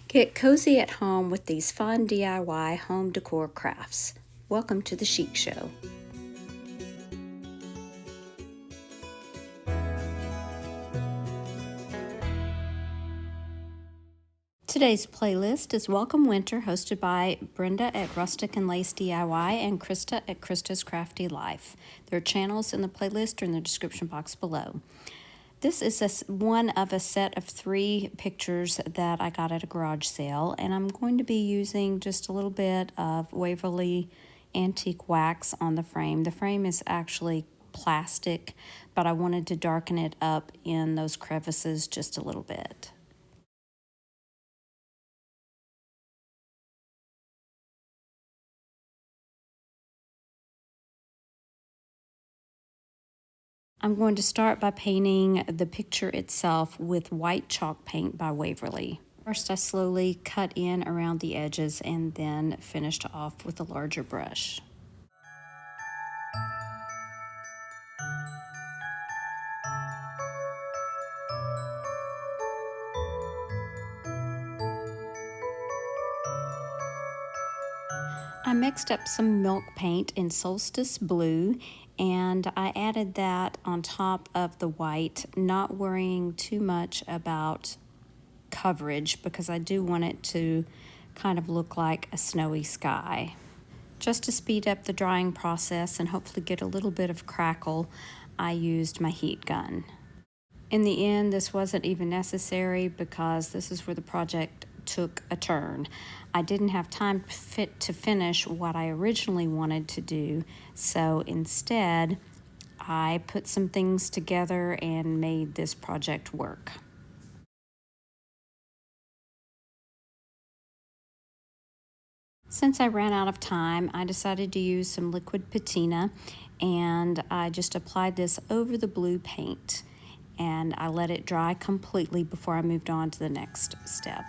Get cozy at home with these fun DIY home decor crafts. Welcome to the Chic Show. Today's playlist is Welcome Winter, hosted by Brenda at Rustic and Lace DIY and Krista at Krista's Crafty Life. Their channels in the playlist are in the description box below. This is one of a set of 3 pictures that I got at a garage sale, and I'm going to be using just a little bit of Waverly antique wax on the frame. The frame is actually plastic, but I wanted to darken it up in those crevices just a little bit. I'm going to start by painting the picture itself with white chalk paint by Waverly. First, I slowly cut in around the edges and then finished off with a larger brush. I mixed up some milk paint in Solstice Blue, and I added that on top of the white, not worrying too much about coverage because I do want it to kind of look like a snowy sky. Just to speed up the drying process and hopefully get a little bit of crackle, I used my heat gun. In the end, this wasn't even necessary because this is where the project took a turn. I didn't have time to finish what I originally wanted to do, so instead I put some things together and made this project work. Since I ran out of time, I decided to use some liquid patina, and I just applied this over the blue paint, and I let it dry completely before I moved on to the next step.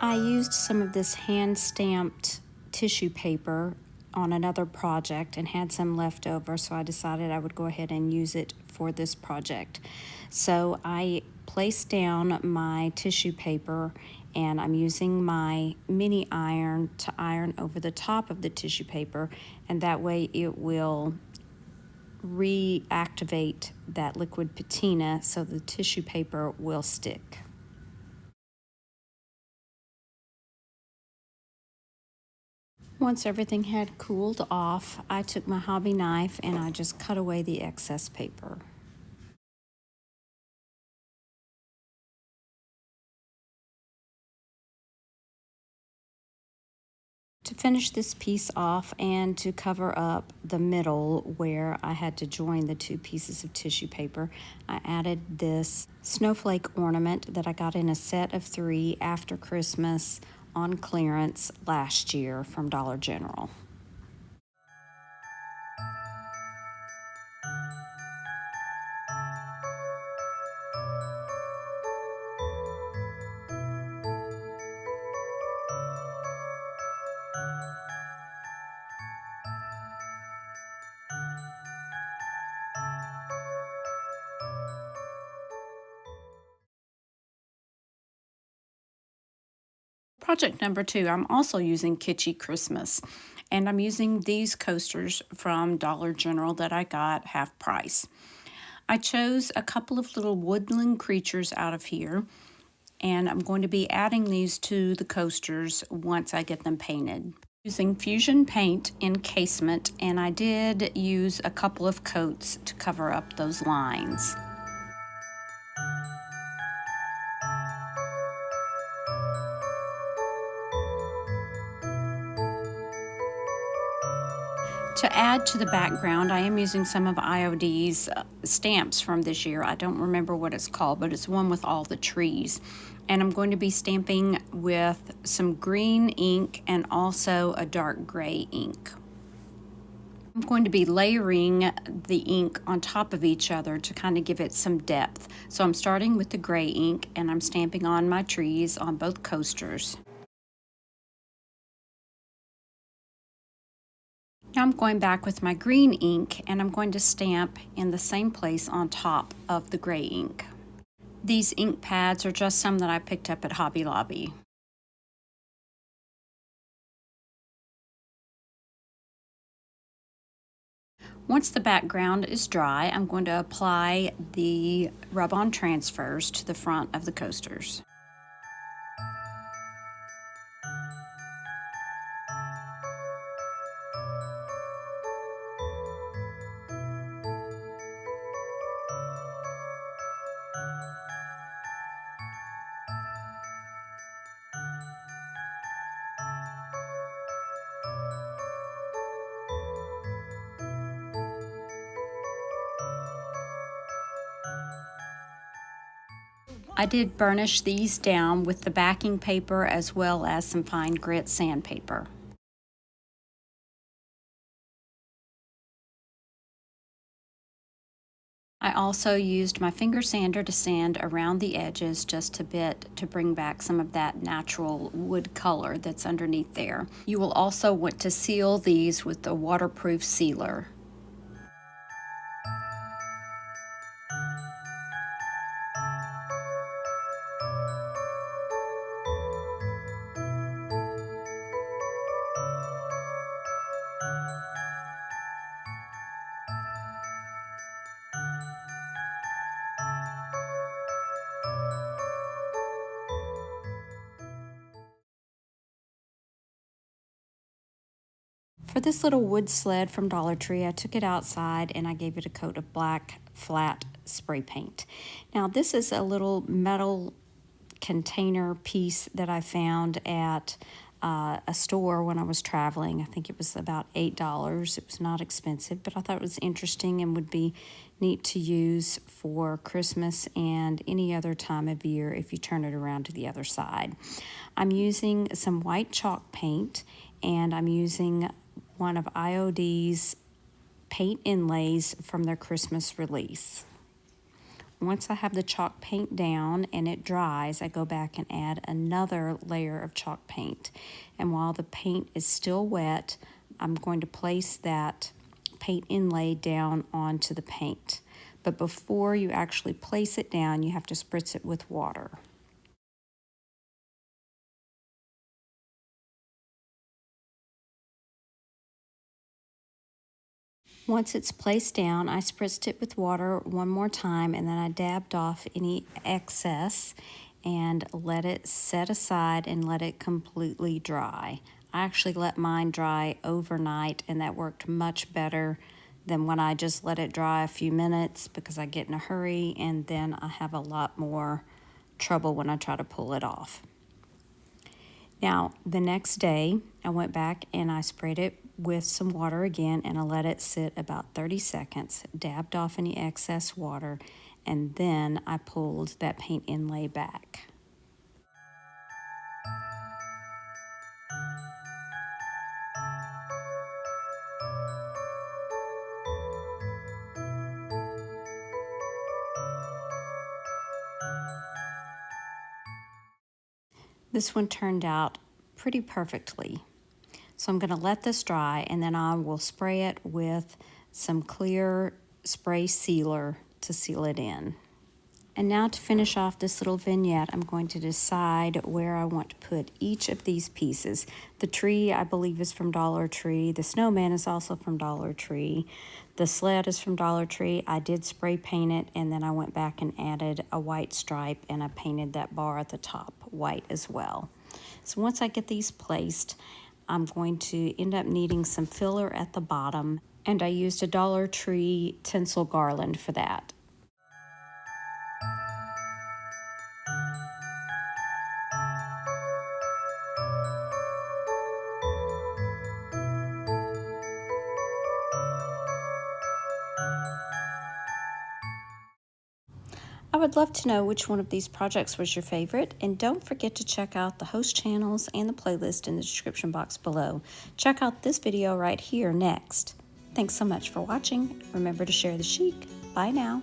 I used some of this hand-stamped tissue paper on another project and had some left over, so I decided I would go ahead and use it for this project. So I placed down my tissue paper, and I'm using my mini iron to iron over the top of the tissue paper, and that way it will reactivate that liquid patina so the tissue paper will stick. Once everything had cooled off, I took my hobby knife and I just cut away the excess paper. To finish this piece off and to cover up the middle where I had to join the 2 pieces of tissue paper, I added this snowflake ornament that I got in a set of 3 after Christmas on clearance last year from Dollar General. Project number 2, I'm also using Kitschy Christmas, and I'm using these coasters from Dollar General that I got half price. I chose a couple of little woodland creatures out of here, and I'm going to be adding these to the coasters once I get them painted. Using Fusion Paint encasement, and I did use a couple of coats to cover up those lines. To add to the background, I am using some of IOD's stamps from this year. I don't remember what it's called, but it's one with all the trees. And I'm going to be stamping with some green ink and also a dark gray ink. I'm going to be layering the ink on top of each other to kind of give it some depth. So I'm starting with the gray ink and I'm stamping on my trees on both coasters. Now I'm going back with my green ink and I'm going to stamp in the same place on top of the gray ink. These ink pads are just some that I picked up at Hobby Lobby. Once the background is dry, I'm going to apply the rub-on transfers to the front of the coasters. I did burnish these down with the backing paper as well as some fine grit sandpaper. I also used my finger sander to sand around the edges just a bit to bring back some of that natural wood color that's underneath there. You will also want to seal these with a waterproof sealer. For this little wood sled from Dollar Tree, I took it outside and I gave it a coat of black flat spray paint. Now this is a little metal container piece that I found at a store when I was traveling. I think it was about $8. It was not expensive, but I thought it was interesting and would be neat to use for Christmas and any other time of year if you turn it around to the other side. I'm using some white chalk paint and I'm using one of IOD's paint inlays from their Christmas release. Once I have the chalk paint down and it dries, I go back and add another layer of chalk paint. And while the paint is still wet, I'm going to place that paint inlay down onto the paint. But before you actually place it down, you have to spritz it with water. Once it's placed down, I spritzed it with water one more time and then I dabbed off any excess and let it set aside and let it completely dry. I actually let mine dry overnight and that worked much better than when I just let it dry a few minutes because I get in a hurry and then I have a lot more trouble when I try to pull it off. Now, the next day, I went back and I sprayed it with some water again and I let it sit about 30 seconds, dabbed off any excess water, and then I pulled that paint inlay back. This one turned out pretty perfectly. So I'm going to let this dry and then I will spray it with some clear spray sealer to seal it in. And now to finish off this little vignette, I'm going to decide where I want to put each of these pieces. The tree, I believe, is from Dollar Tree. The snowman is also from Dollar Tree. The sled is from Dollar Tree. I did spray paint it, and then I went back and added a white stripe, and I painted that bar at the top white as well. So once I get these placed, I'm going to end up needing some filler at the bottom, and I used a Dollar Tree tinsel garland for that. I would love to know which one of these projects was your favorite, and don't forget to check out the host channels and the playlist in the description box below. Check out this video right here next. Thanks so much for watching. Remember to share the chic. Bye now.